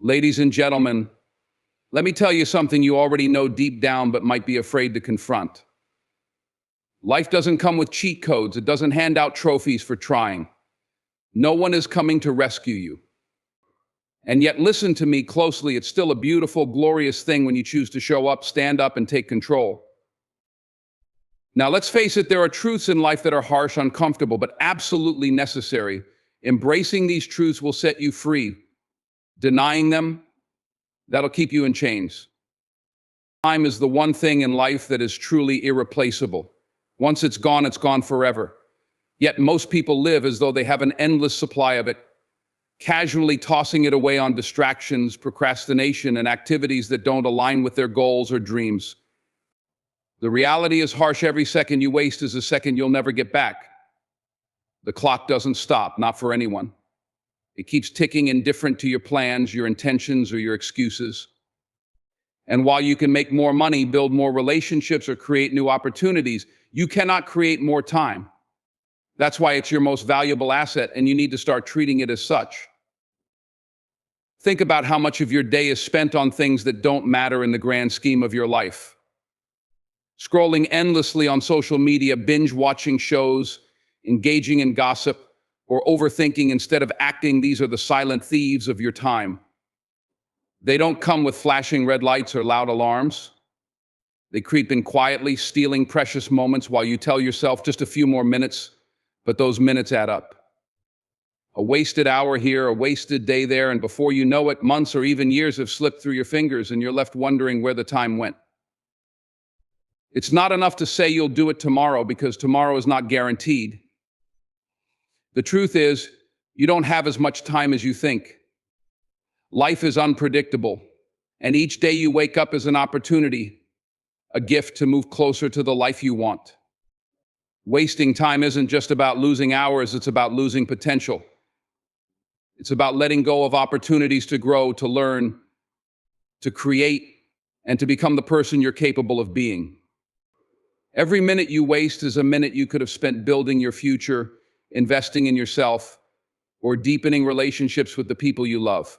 Ladies and gentlemen, let me tell you something you already know deep down but might be afraid to confront. Life doesn't come with cheat codes. It doesn't hand out trophies for trying. No one is coming to rescue you. And yet, listen to me closely, it's still a beautiful, glorious thing when you choose to show up, stand up, and take control. Now, let's face it, there are truths in life that are harsh, uncomfortable, but absolutely necessary. Embracing these truths will set you free. Denying them, that'll keep you in chains. Time is the one thing in life that is truly irreplaceable. Once it's gone forever. Yet most people live as though they have an endless supply of it, casually tossing it away on distractions, procrastination, and activities that don't align with their goals or dreams. The reality is harsh. Every second you waste is a second you'll never get back. The clock doesn't stop, not for anyone. It keeps ticking, indifferent to your plans, your intentions, or your excuses. And while you can make more money, build more relationships, or create new opportunities, you cannot create more time. That's why it's your most valuable asset, and you need to start treating it as such. Think about how much of your day is spent on things that don't matter in the grand scheme of your life. Scrolling endlessly on social media, binge-watching shows, engaging in gossip, or overthinking instead of acting. These are the silent thieves of your time. They don't come with flashing red lights or loud alarms. They creep in quietly, stealing precious moments while you tell yourself just a few more minutes, but those minutes add up. A wasted hour here, a wasted day there, and before you know it, months or even years have slipped through your fingers and you're left wondering where the time went. It's not enough to say you'll do it tomorrow, because tomorrow is not guaranteed. The truth is, you don't have as much time as you think. Life is unpredictable, and each day you wake up is an opportunity, a gift to move closer to the life you want. Wasting time isn't just about losing hours, it's about losing potential. It's about letting go of opportunities to grow, to learn, to create, and to become the person you're capable of being. Every minute you waste is a minute you could have spent building your future, investing in yourself, or deepening relationships with the people you love.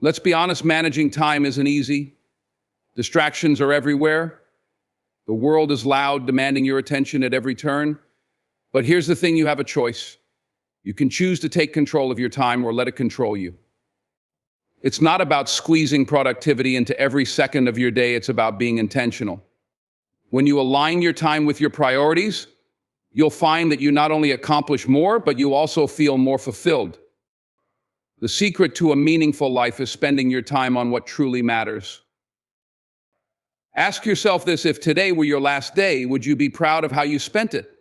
Let's be honest, managing time isn't easy. Distractions are everywhere. The world is loud, demanding your attention at every turn. But here's the thing, you have a choice. You can choose to take control of your time or let it control you. It's not about squeezing productivity into every second of your day, it's about being intentional. When you align your time with your priorities, you'll find that you not only accomplish more, but you also feel more fulfilled. The secret to a meaningful life is spending your time on what truly matters. Ask yourself this: if today were your last day, would you be proud of how you spent it?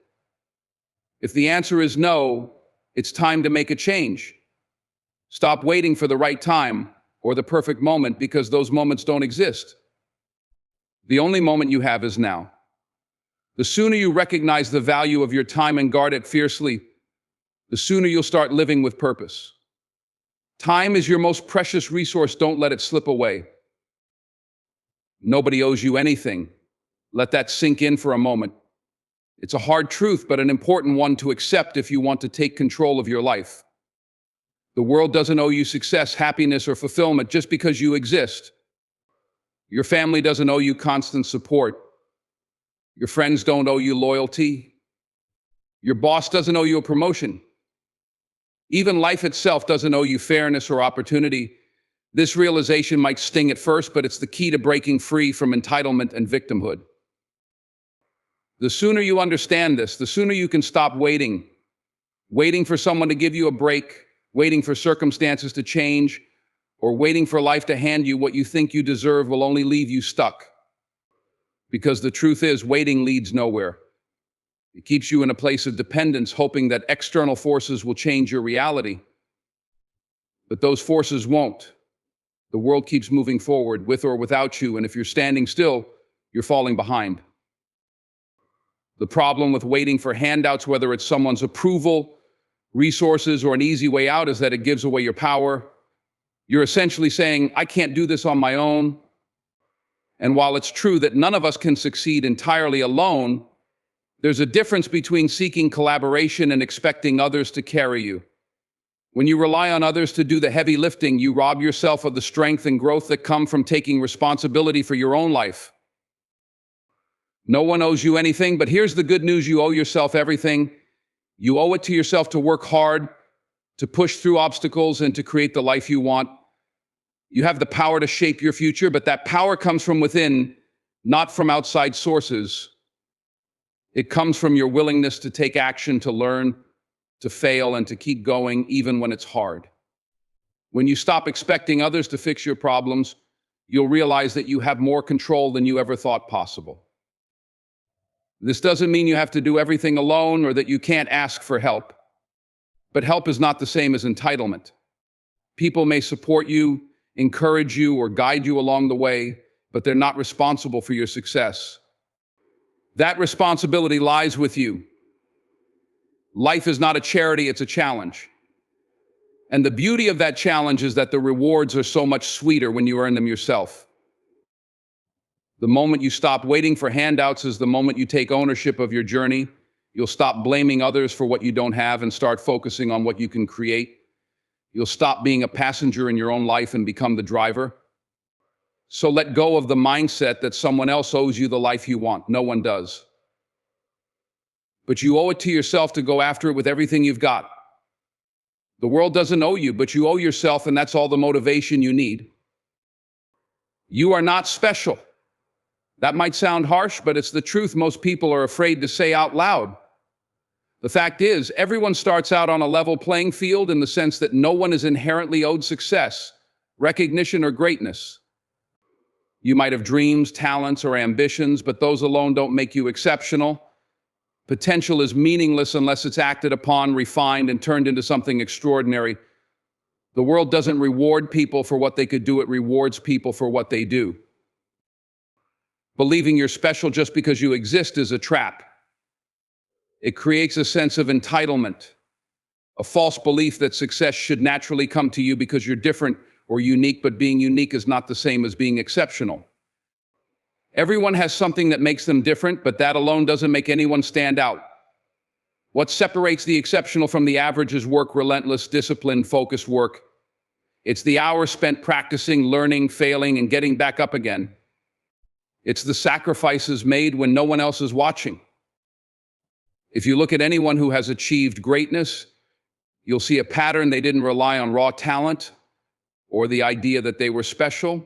If the answer is no, it's time to make a change. Stop waiting for the right time or the perfect moment, because those moments don't exist. The only moment you have is now. The sooner you recognize the value of your time and guard it fiercely, the sooner you'll start living with purpose. Time is your most precious resource. Don't let it slip away. Nobody owes you anything. Let that sink in for a moment. It's a hard truth, but an important one to accept if you want to take control of your life. The world doesn't owe you success, happiness, or fulfillment just because you exist. Your family doesn't owe you constant support. Your friends don't owe you loyalty. Your boss doesn't owe you a promotion. Even life itself doesn't owe you fairness or opportunity. This realization might sting at first, but it's the key to breaking free from entitlement and victimhood. The sooner you understand this, the sooner you can stop waiting for someone to give you a break, waiting for circumstances to change, or waiting for life to hand you what you think you deserve will only leave you stuck. Because the truth is, waiting leads nowhere. It keeps you in a place of dependence, hoping that external forces will change your reality. But those forces won't. The world keeps moving forward, with or without you, and if you're standing still, you're falling behind. The problem with waiting for handouts, whether it's someone's approval, resources, or an easy way out, is that it gives away your power. You're essentially saying, I can't do this on my own. And while it's true that none of us can succeed entirely alone, there's a difference between seeking collaboration and expecting others to carry you. When you rely on others to do the heavy lifting, you rob yourself of the strength and growth that come from taking responsibility for your own life. No one owes you anything, but here's the good news: you owe yourself everything. You owe it to yourself to work hard, to push through obstacles, and to create the life you want. You have the power to shape your future, but that power comes from within, not from outside sources. It comes from your willingness to take action, to learn, to fail, and to keep going even when it's hard. When you stop expecting others to fix your problems, you'll realize that you have more control than you ever thought possible. This doesn't mean you have to do everything alone or that you can't ask for help. But help is not the same as entitlement. People may support you, encourage you, or guide you along the way, but they're not responsible for your success. That responsibility lies with you. Life is not a charity, it's a challenge. And the beauty of that challenge is that the rewards are so much sweeter when you earn them yourself. The moment you stop waiting for handouts is the moment you take ownership of your journey. You'll stop blaming others for what you don't have and start focusing on what you can create. You'll stop being a passenger in your own life and become the driver. So let go of the mindset that someone else owes you the life you want. No one does. But you owe it to yourself to go after it with everything you've got. The world doesn't owe you, but you owe yourself, and that's all the motivation you need. You are not special. That might sound harsh, but it's the truth most people are afraid to say out loud. The fact is, everyone starts out on a level playing field in the sense that no one is inherently owed success, recognition, or greatness. You might have dreams, talents, or ambitions, but those alone don't make you exceptional. Potential is meaningless unless it's acted upon, refined, and turned into something extraordinary. The world doesn't reward people for what they could do, it rewards people for what they do. Believing you're special just because you exist is a trap. It creates a sense of entitlement, a false belief that success should naturally come to you because you're different or unique, but being unique is not the same as being exceptional. Everyone has something that makes them different, but that alone doesn't make anyone stand out. What separates the exceptional from the average is work, relentless, disciplined, focused work. It's the hours spent practicing, learning, failing, and getting back up again. It's the sacrifices made when no one else is watching. If you look at anyone who has achieved greatness, you'll see a pattern. They didn't rely on raw talent or the idea that they were special.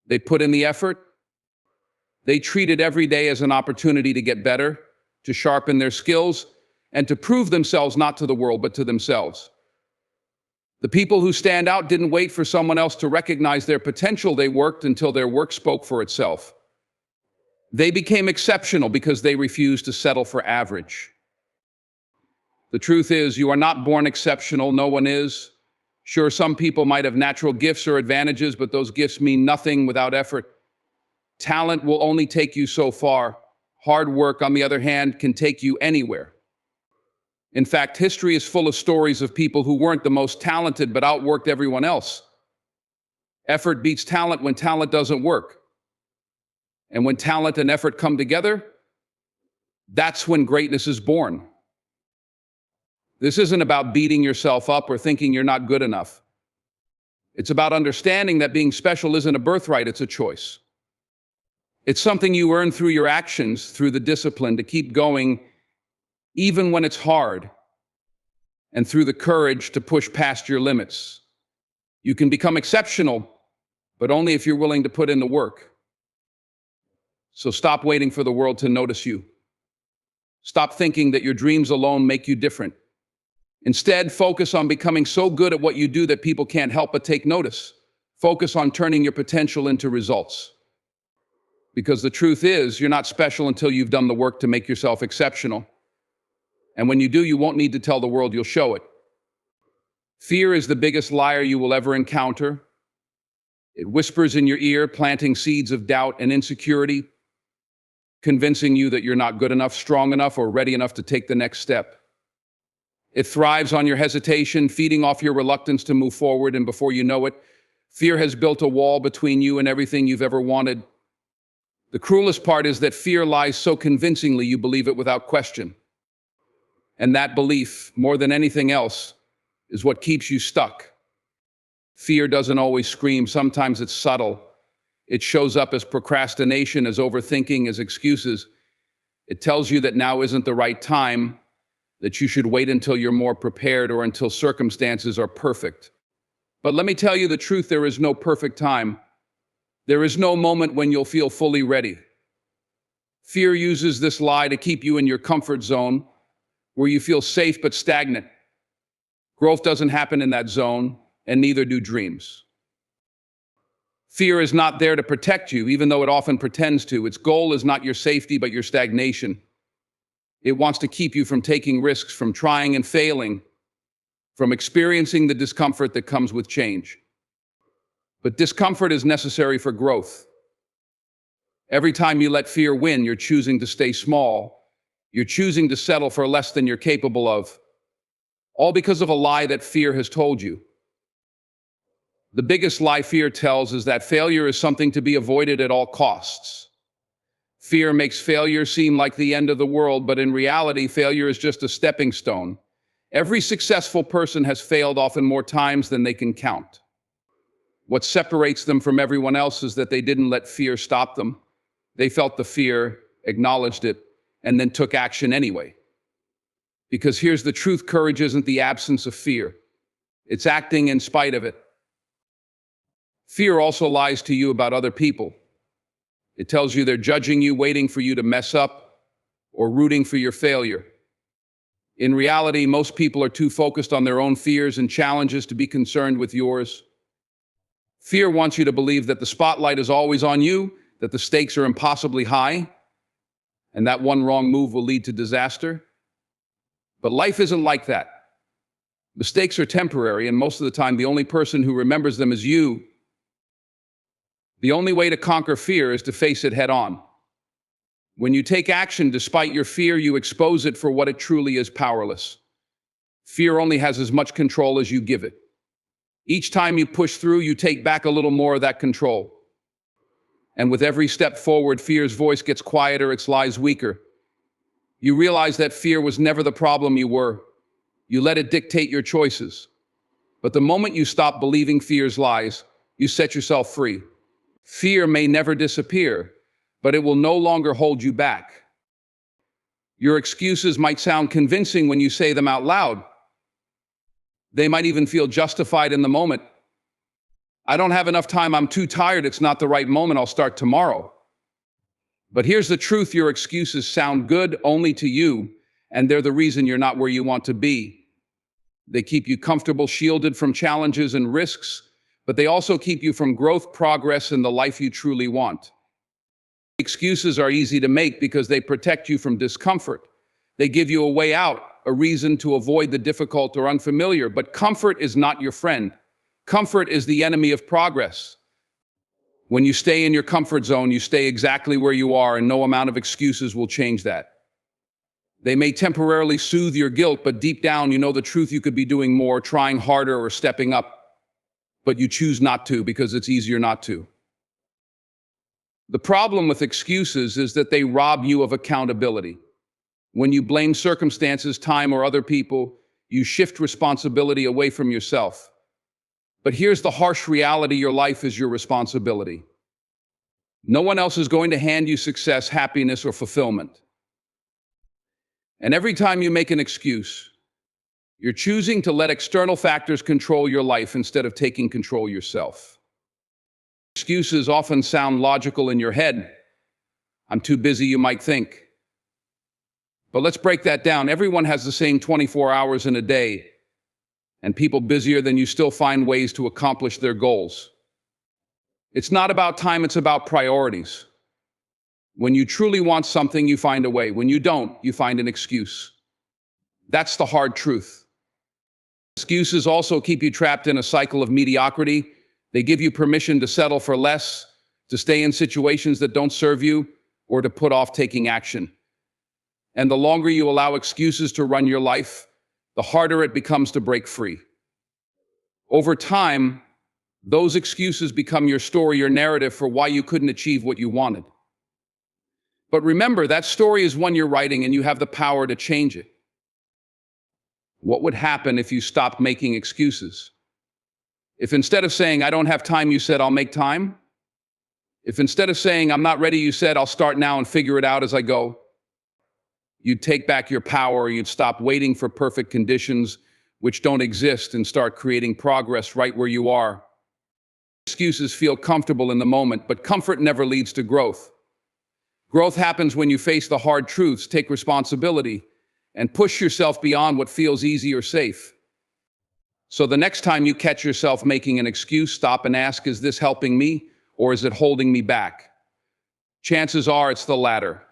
They put in the effort. They treated every day as an opportunity to get better, to sharpen their skills, and to prove themselves not to the world, but to themselves. The people who stand out didn't wait for someone else to recognize their potential. They worked until their work spoke for itself. They became exceptional because they refused to settle for average. The truth is, you are not born exceptional. No one is. Sure, some people might have natural gifts or advantages, but those gifts mean nothing without effort. Talent will only take you so far. Hard work, on the other hand, can take you anywhere. In fact, history is full of stories of people who weren't the most talented but outworked everyone else. Effort beats talent when talent doesn't work. And when talent and effort come together, that's when greatness is born. This isn't about beating yourself up or thinking you're not good enough. It's about understanding that being special isn't a birthright, it's a choice. It's something you earn through your actions, through the discipline to keep going even when it's hard, and through the courage to push past your limits. You can become exceptional, but only if you're willing to put in the work. So stop waiting for the world to notice you. Stop thinking that your dreams alone make you different. Instead, focus on becoming so good at what you do that people can't help but take notice. Focus on turning your potential into results. Because the truth is, you're not special until you've done the work to make yourself exceptional. And when you do, you won't need to tell the world, you'll show it. Fear is the biggest liar you will ever encounter. It whispers in your ear, planting seeds of doubt and insecurity, convincing you that you're not good enough, strong enough, or ready enough to take the next step. It thrives on your hesitation, feeding off your reluctance to move forward, and before you know it, fear has built a wall between you and everything you've ever wanted. The cruelest part is that fear lies so convincingly you believe it without question. And that belief, more than anything else, is what keeps you stuck. Fear doesn't always scream. Sometimes it's subtle. It shows up as procrastination, as overthinking, as excuses. It tells you that now isn't the right time, that you should wait until you're more prepared or until circumstances are perfect. But let me tell you the truth, there is no perfect time. There is no moment when you'll feel fully ready. Fear uses this lie to keep you in your comfort zone, where you feel safe but stagnant. Growth doesn't happen in that zone, and neither do dreams. Fear is not there to protect you, even though it often pretends to. Its goal is not your safety, but your stagnation. It wants to keep you from taking risks, from trying and failing, from experiencing the discomfort that comes with change. But discomfort is necessary for growth. Every time you let fear win, you're choosing to stay small. You're choosing to settle for less than you're capable of, all because of a lie that fear has told you. The biggest lie fear tells is that failure is something to be avoided at all costs. Fear makes failure seem like the end of the world, but in reality, failure is just a stepping stone. Every successful person has failed often more times than they can count. What separates them from everyone else is that they didn't let fear stop them. They felt the fear, acknowledged it, and then took action anyway. Because here's the truth, courage isn't the absence of fear. It's acting in spite of it. Fear also lies to you about other people. It tells you they're judging you, waiting for you to mess up, or rooting for your failure. In reality, most people are too focused on their own fears and challenges to be concerned with yours. Fear wants you to believe that the spotlight is always on you, that the stakes are impossibly high, and that one wrong move will lead to disaster. But life isn't like that. Mistakes are temporary, and most of the time, the only person who remembers them is you. The only way to conquer fear is to face it head on. When you take action despite your fear, you expose it for what it truly is: powerless. Fear only has as much control as you give it. Each time you push through, you take back a little more of that control. And with every step forward, fear's voice gets quieter, its lies weaker. You realize that fear was never the problem you were. You let it dictate your choices. But the moment you stop believing fear's lies, you set yourself free. Fear may never disappear, but it will no longer hold you back. Your excuses might sound convincing when you say them out loud. They might even feel justified in the moment. I don't have enough time, I'm too tired, it's not the right moment, I'll start tomorrow. But here's the truth, your excuses sound good only to you, and they're the reason you're not where you want to be. They keep you comfortable, shielded from challenges and risks, but they also keep you from growth, progress, and the life you truly want. Excuses are easy to make because they protect you from discomfort. They give you a way out, a reason to avoid the difficult or unfamiliar, but comfort is not your friend. Comfort is the enemy of progress. When you stay in your comfort zone, you stay exactly where you are, and no amount of excuses will change that. They may temporarily soothe your guilt, but deep down, you know the truth. You could be doing more, trying harder, or stepping up, but you choose not to because it's easier not to. The problem with excuses is that they rob you of accountability. When you blame circumstances, time, or other people, you shift responsibility away from yourself. But here's the harsh reality: your life is your responsibility. No one else is going to hand you success, happiness, or fulfillment. And every time you make an excuse, you're choosing to let external factors control your life instead of taking control yourself. Excuses often sound logical in your head. I'm too busy, you might think. But let's break that down. Everyone has the same 24 hours in a day, and people busier than you still find ways to accomplish their goals. It's not about time, it's about priorities. When you truly want something, you find a way. When you don't, you find an excuse. That's the hard truth. Excuses also keep you trapped in a cycle of mediocrity. They give you permission to settle for less, to stay in situations that don't serve you, or to put off taking action. And the longer you allow excuses to run your life, the harder it becomes to break free. Over time, those excuses become your story, your narrative for why you couldn't achieve what you wanted. But remember, that story is one you're writing, and you have the power to change it. What would happen if you stopped making excuses? If instead of saying, I don't have time, you said, I'll make time? If instead of saying, I'm not ready, you said, I'll start now and figure it out as I go? You'd take back your power, you'd stop waiting for perfect conditions which don't exist and start creating progress right where you are. Excuses feel comfortable in the moment, but comfort never leads to growth. Growth happens when you face the hard truths, take responsibility, and push yourself beyond what feels easy or safe. So the next time you catch yourself making an excuse, stop and ask, is this helping me or is it holding me back? Chances are it's the latter.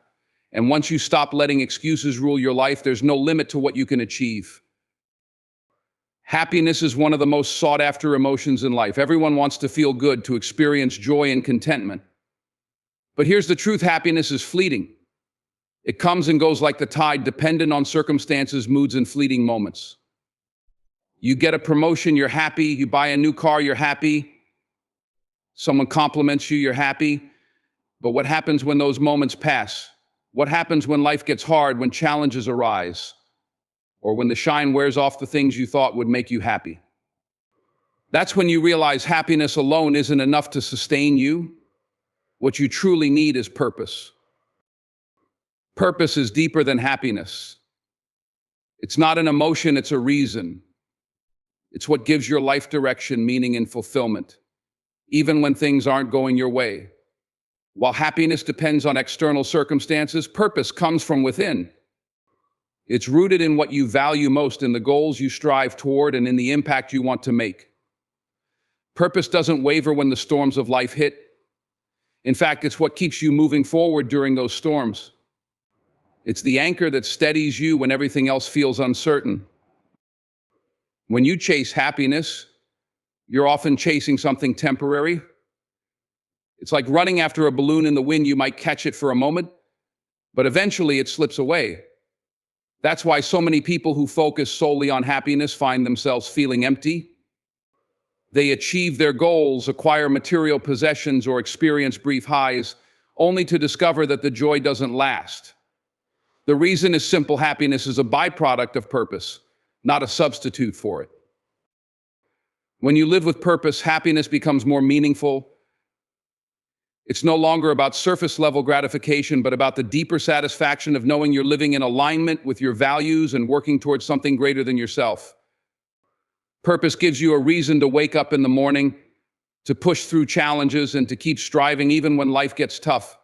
And once you stop letting excuses rule your life, there's no limit to what you can achieve. Happiness is one of the most sought-after emotions in life. Everyone wants to feel good, to experience joy and contentment. But here's the truth, happiness is fleeting. It comes and goes like the tide, dependent on circumstances, moods, and fleeting moments. You get a promotion, you're happy. You buy a new car, you're happy. Someone compliments you, you're happy. But what happens when those moments pass? What happens when life gets hard, when challenges arise, or when the shine wears off the things you thought would make you happy? That's when you realize happiness alone isn't enough to sustain you. What you truly need is purpose. Purpose is deeper than happiness. It's not an emotion, it's a reason. It's what gives your life direction, meaning, and fulfillment, even when things aren't going your way. While happiness depends on external circumstances, purpose comes from within. It's rooted in what you value most, in the goals you strive toward, and in the impact you want to make. Purpose doesn't waver when the storms of life hit. In fact, it's what keeps you moving forward during those storms. It's the anchor that steadies you when everything else feels uncertain. When you chase happiness, you're often chasing something temporary. It's like running after a balloon in the wind. You might catch it for a moment, but eventually it slips away. That's why so many people who focus solely on happiness find themselves feeling empty. They achieve their goals, acquire material possessions, or experience brief highs, only to discover that the joy doesn't last. The reason is simple: happiness is a byproduct of purpose, not a substitute for it. When you live with purpose, happiness becomes more meaningful. It's no longer about surface-level gratification, but about the deeper satisfaction of knowing you're living in alignment with your values and working towards something greater than yourself. Purpose gives you a reason to wake up in the morning, to push through challenges, and to keep striving even when life gets tough.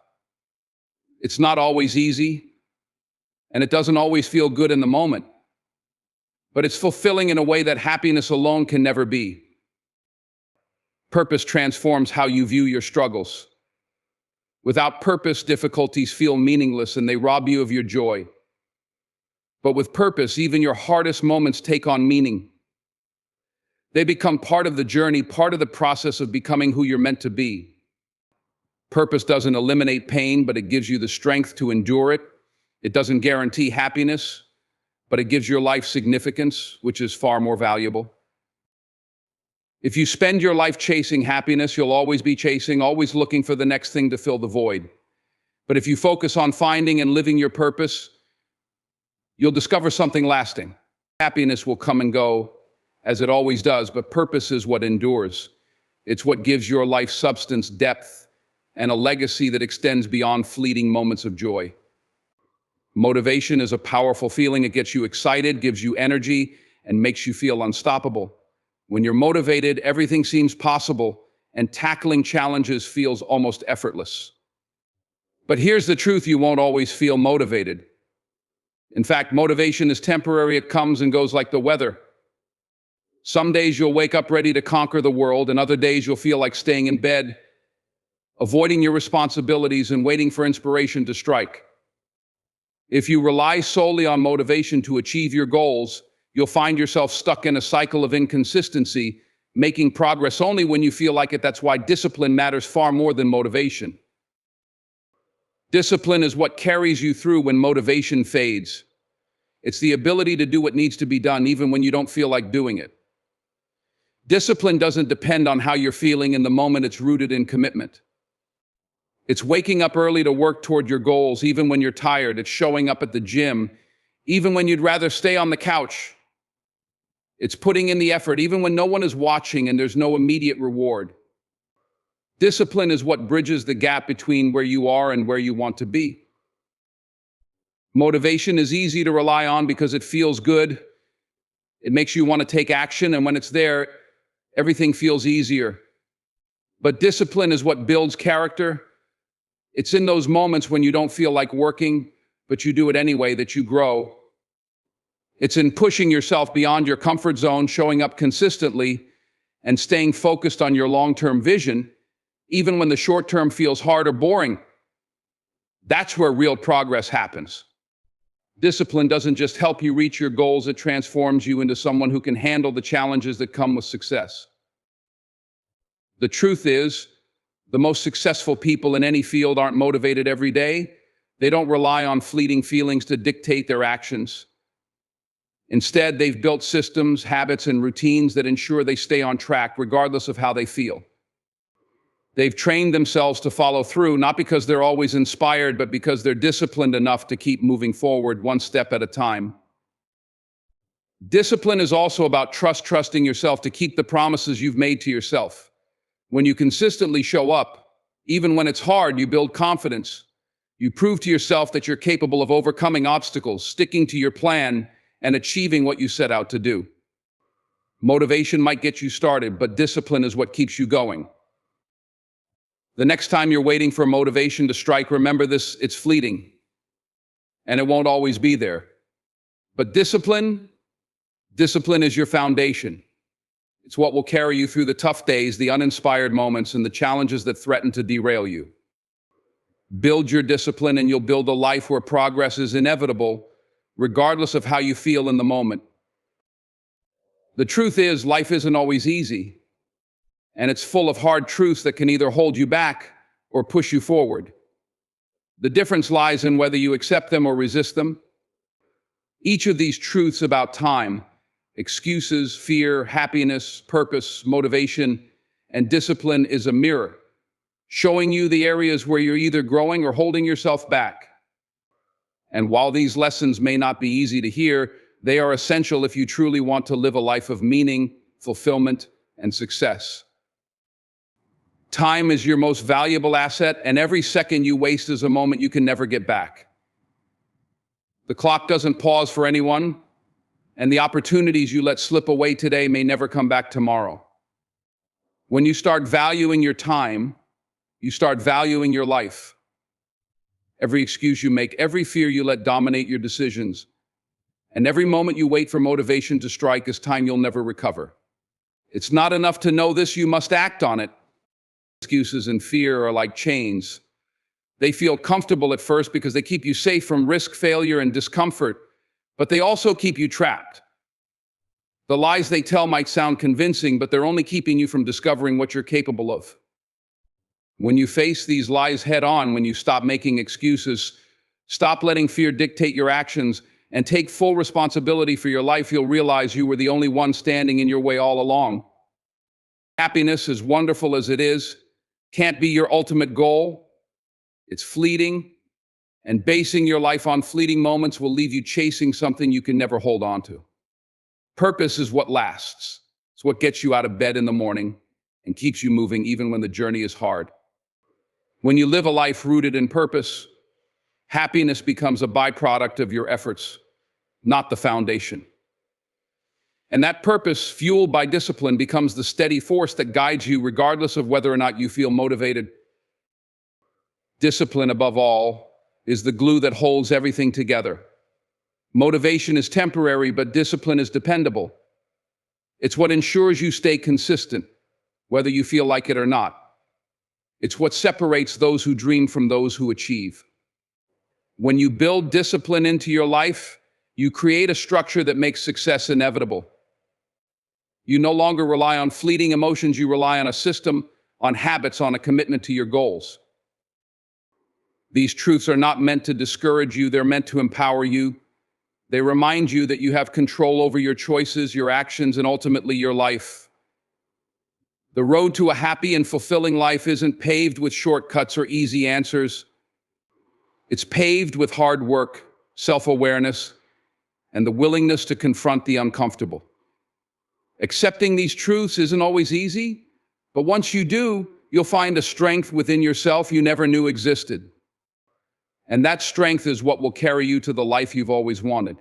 It's not always easy, and it doesn't always feel good in the moment, but it's fulfilling in a way that happiness alone can never be. Purpose transforms how you view your struggles. Without purpose, difficulties feel meaningless and they rob you of your joy. But with purpose, even your hardest moments take on meaning. They become part of the journey, part of the process of becoming who you're meant to be. Purpose doesn't eliminate pain, but it gives you the strength to endure it. It doesn't guarantee happiness, but it gives your life significance, which is far more valuable. If you spend your life chasing happiness, you'll always be chasing, always looking for the next thing to fill the void. But if you focus on finding and living your purpose, you'll discover something lasting. Happiness will come and go, as it always does, but purpose is what endures. It's what gives your life substance, depth, and a legacy that extends beyond fleeting moments of joy. Motivation is a powerful feeling. It gets you excited, gives you energy, and makes you feel unstoppable. When you're motivated, everything seems possible, and tackling challenges feels almost effortless. But here's the truth: you won't always feel motivated. In fact, motivation is temporary. It comes and goes like the weather. Some days you'll wake up ready to conquer the world, and other days you'll feel like staying in bed, avoiding your responsibilities and waiting for inspiration to strike. If you rely solely on motivation to achieve your goals, you'll find yourself stuck in a cycle of inconsistency, making progress only when you feel like it. That's why discipline matters far more than motivation. Discipline is what carries you through when motivation fades. It's the ability to do what needs to be done even when you don't feel like doing it. Discipline doesn't depend on how you're feeling in the moment. It's rooted in commitment. It's waking up early to work toward your goals even when you're tired. It's showing up at the gym even when you'd rather stay on the couch. It's putting in the effort even when no one is watching and there's no immediate reward. Discipline is what bridges the gap between where you are and where you want to be. Motivation is easy to rely on because it feels good. It makes you want to take action, and when it's there, everything feels easier. But discipline is what builds character. It's in those moments when you don't feel like working, but you do it anyway, that you grow. It's in pushing yourself beyond your comfort zone, showing up consistently, and staying focused on your long-term vision, even when the short-term feels hard or boring. That's where real progress happens. Discipline doesn't just help you reach your goals, it transforms you into someone who can handle the challenges that come with success. The truth is, the most successful people in any field aren't motivated every day. They don't rely on fleeting feelings to dictate their actions. Instead, they've built systems, habits, and routines that ensure they stay on track regardless of how they feel. They've trained themselves to follow through, not because they're always inspired, but because they're disciplined enough to keep moving forward one step at a time. Discipline is also about trusting yourself to keep the promises you've made to yourself. When you consistently show up, even when it's hard, you build confidence. You prove to yourself that you're capable of overcoming obstacles, sticking to your plan, and achieving what you set out to do. Motivation might get you started, but discipline is what keeps you going. The next time you're waiting for motivation to strike, remember this: it's fleeting, and it won't always be there. But discipline is your foundation. It's what will carry you through the tough days, the uninspired moments, and the challenges that threaten to derail you. Build your discipline and you'll build a life where progress is inevitable, regardless of how you feel in the moment. The truth is, life isn't always easy, and it's full of hard truths that can either hold you back or push you forward. The difference lies in whether you accept them or resist them. Each of these truths about time, excuses, fear, happiness, purpose, motivation, and discipline is a mirror, showing you the areas where you're either growing or holding yourself back. And while these lessons may not be easy to hear, they are essential if you truly want to live a life of meaning, fulfillment, and success. Time is your most valuable asset, and every second you waste is a moment you can never get back. The clock doesn't pause for anyone, and the opportunities you let slip away today may never come back tomorrow. When you start valuing your time, you start valuing your life. Every excuse you make, every fear you let dominate your decisions, and every moment you wait for motivation to strike is time you'll never recover. It's not enough to know this, you must act on it. Excuses and fear are like chains. They feel comfortable at first because they keep you safe from risk, failure, and discomfort, but they also keep you trapped. The lies they tell might sound convincing, but they're only keeping you from discovering what you're capable of. When you face these lies head on, when you stop making excuses, stop letting fear dictate your actions, and take full responsibility for your life, you'll realize you were the only one standing in your way all along. Happiness, as wonderful as it is, can't be your ultimate goal. It's fleeting, and basing your life on fleeting moments will leave you chasing something you can never hold on to. Purpose is what lasts. It's what gets you out of bed in the morning and keeps you moving even when the journey is hard. When you live a life rooted in purpose, happiness becomes a byproduct of your efforts, not the foundation. And that purpose, fueled by discipline, becomes the steady force that guides you regardless of whether or not you feel motivated. Discipline, above all, is the glue that holds everything together. Motivation is temporary, but discipline is dependable. It's what ensures you stay consistent, whether you feel like it or not. It's what separates those who dream from those who achieve. When you build discipline into your life, you create a structure that makes success inevitable. You no longer rely on fleeting emotions, you rely on a system, on habits, on a commitment to your goals. These truths are not meant to discourage you, they're meant to empower you. They remind you that you have control over your choices, your actions, and ultimately your life. The road to a happy and fulfilling life isn't paved with shortcuts or easy answers. It's paved with hard work, self-awareness, and the willingness to confront the uncomfortable. Accepting these truths isn't always easy, but once you do, you'll find a strength within yourself you never knew existed. And that strength is what will carry you to the life you've always wanted.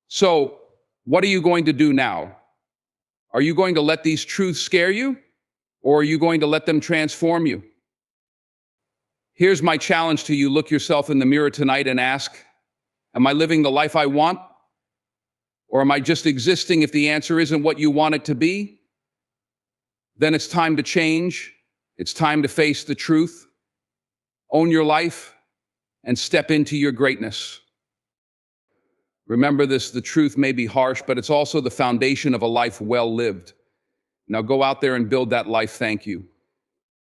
So, what are you going to do now? Are you going to let these truths scare you? Or are you going to let them transform you? Here's my challenge to you. Look yourself in the mirror tonight and ask, am I living the life I want? Or am I just existing? If the answer isn't what you want it to be, then it's time to change. It's time to face the truth, own your life, and step into your greatness. Remember this, the truth may be harsh, but it's also the foundation of a life well lived. Now go out there and build that life. Thank you.